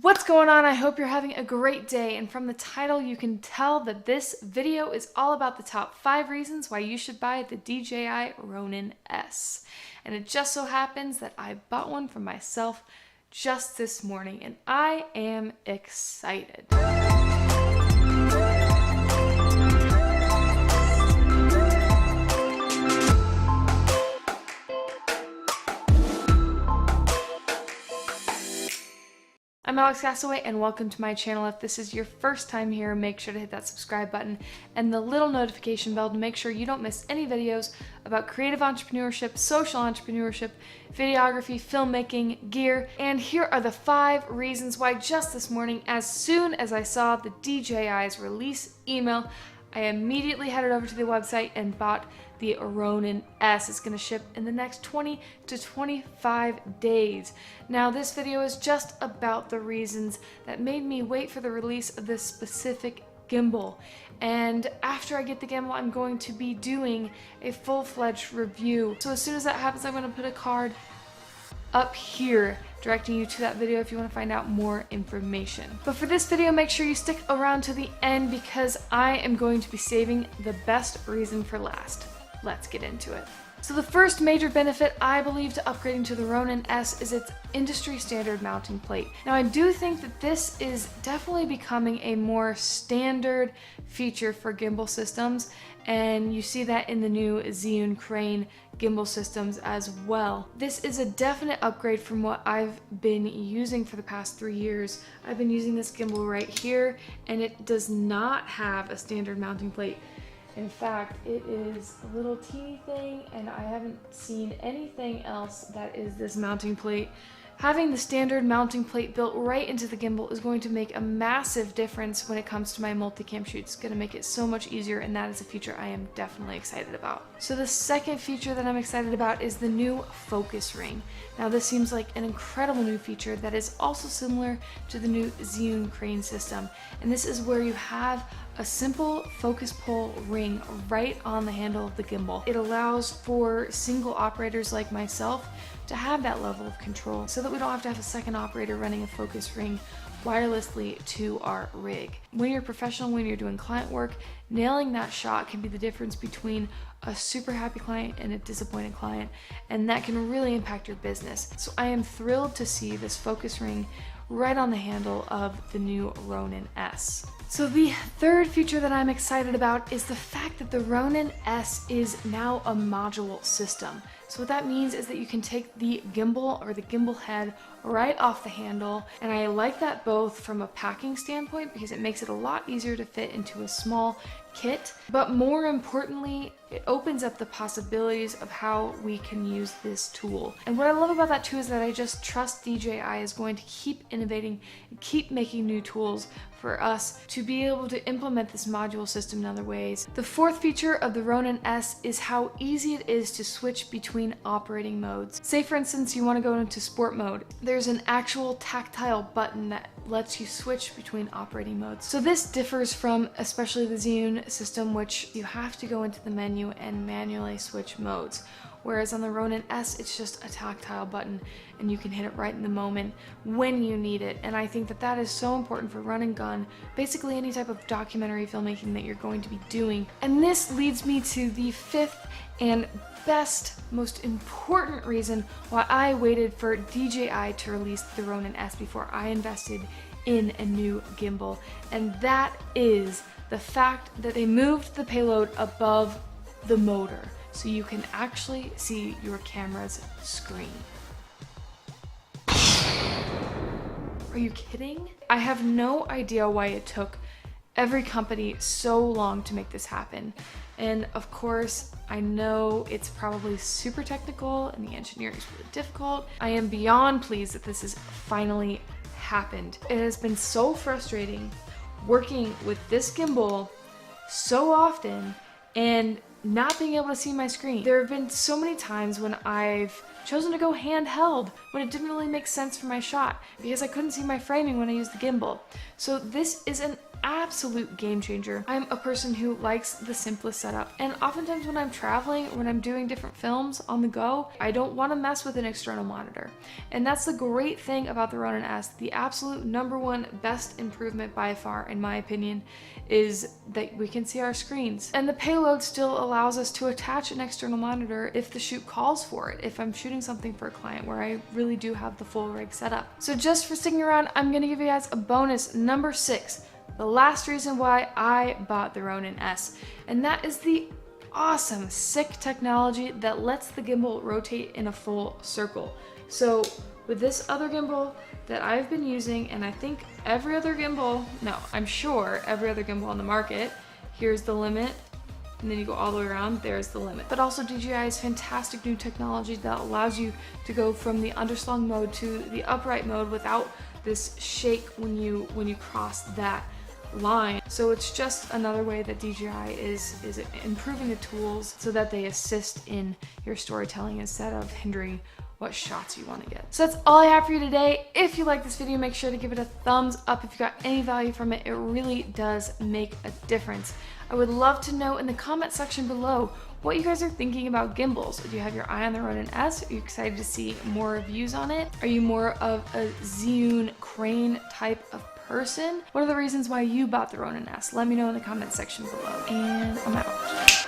What's going on? I hope you're having a great day, and from the title you can tell that this video is all about the top 5 reasons why you should buy the DJI Ronin-S. And it just so happens that I bought one for myself just this morning and I am excited. I'm Alex Castaway and welcome to my channel. If this is your first time here, make sure to hit that subscribe button and the little notification bell to make sure you don't miss any videos about creative entrepreneurship, social entrepreneurship, videography, filmmaking, gear. And here are the 5 reasons why just this morning, as soon as I saw the DJI's release email, I immediately headed over to the website and bought the Ronin-S. It's going to ship in the next 20 to 25 days. Now, this video is just about the reasons that made me wait for the release of this specific gimbal. And after I get the gimbal, I'm going to be doing a full-fledged review. So as soon as that happens, I'm going to put a card up here directing you to that video if you want to find out more information. But for this video, make sure you stick around to the end because I am going to be saving the best reason for last. Let's get into it. So the first major benefit I believe to upgrading to the Ronin-S is its industry standard mounting plate. Now, I do think that this is definitely becoming a more standard feature for gimbal systems, and you see that in the new Zhiyun crane gimbal systems as well. This is a definite upgrade from what I've been using for the past 3 years. I've been using this gimbal right here, and it does not have a standard mounting plate. In fact, it is a little teeny thing, and I haven't seen anything else that is this mounting plate. Having the standard mounting plate built right into the gimbal is going to make a massive difference when it comes to my multicam shoots. It's going to make it so much easier, and that is a feature I am definitely excited about. So the second feature that I'm excited about is the new focus ring. Now, this seems like an incredible new feature that is also similar to the new Zhiyun crane system, and this is where you have a simple focus pull ring right on the handle of the gimbal. It allows for single operators like myself to have that level of control so that we don't have to have a second operator running a focus ring wirelessly to our rig. When you're professional, when you're doing client work, nailing that shot can be the difference between a super happy client and a disappointed client, and that can really impact your business. So I am thrilled to see this focus ring right on the handle of the new Ronin-S. So the third feature that I'm excited about is the fact that the Ronin-S is now a module system. So what that means is that you can take the gimbal or the gimbal head right off the handle, and I like that both from a packing standpoint because it makes it a lot easier to fit into a small kit, but more importantly, it opens up the possibilities of how we can use this tool. And what I love about that too is that I just trust DJI is going to keep innovating and keep making new tools for us to be able to implement this module system in other ways. The fourth feature of the Ronin-S is how easy it is to switch between operating modes. Say for instance you want to go into sport mode. There's an actual tactile button that lets you switch between operating modes. So this differs from especially the Zhiyun system, which you have to go into the menu and manually switch modes. Whereas on the Ronin-S, it's just a tactile button and you can hit it right in the moment when you need it. And I think that that is so important for run and gun, basically any type of documentary filmmaking that you're going to be doing. And this leads me to the fifth and best, most important reason why I waited for DJI to release the Ronin-S before I invested in a new gimbal. And that is the fact that they moved the payload above the motor, so you can actually see your camera's screen. Are you kidding? I have no idea why it took every company so long to make this happen. And of course, I know it's probably super technical and the engineering is really difficult. I am beyond pleased that this has finally happened. It has been so frustrating working with this gimbal so often and not being able to see my screen. There have been so many times when I've chosen to go handheld when it didn't really make sense for my shot because I couldn't see my framing when I used the gimbal. So this is an absolute game changer. I'm a person who likes the simplest setup, and oftentimes when I'm traveling or when I'm doing different films on the go, I don't want to mess with an external monitor. And that's the great thing about the Ronin-S. The absolute #1 best improvement by far, in my opinion, is that we can see our screens. And the payload still allows us to attach an external monitor if the shoot calls for it, if I'm shooting something for a client where I really do have the full rig set up. So just for sticking around, I'm gonna give you guys a bonus, number 6, the last reason why I bought the Ronin-S. And that is the awesome, sick technology that lets the gimbal rotate in a full circle. So with this other gimbal that I've been using, and I think every other gimbal, no, I'm sure every other gimbal on the market, here's the limit, and then you go all the way around, there's the limit. But also DJI's fantastic new technology that allows you to go from the underslung mode to the upright mode without this shake when you cross that line. So it's just another way that DJI is improving the tools so that they assist in your storytelling instead of hindering what shots you want to get. So that's all I have for you today. If you like this video, make sure to give it a thumbs up. If you got any value from it, it really does make a difference. I would love to know in the comment section below what you guys are thinking about gimbals. Do you have your eye on the Ronin-S? Are you excited to see more reviews on it? Are you more of a Zhiyun crane type of person? What are the reasons why you bought the Ronin-S? Let me know in the comment section below. And I'm out.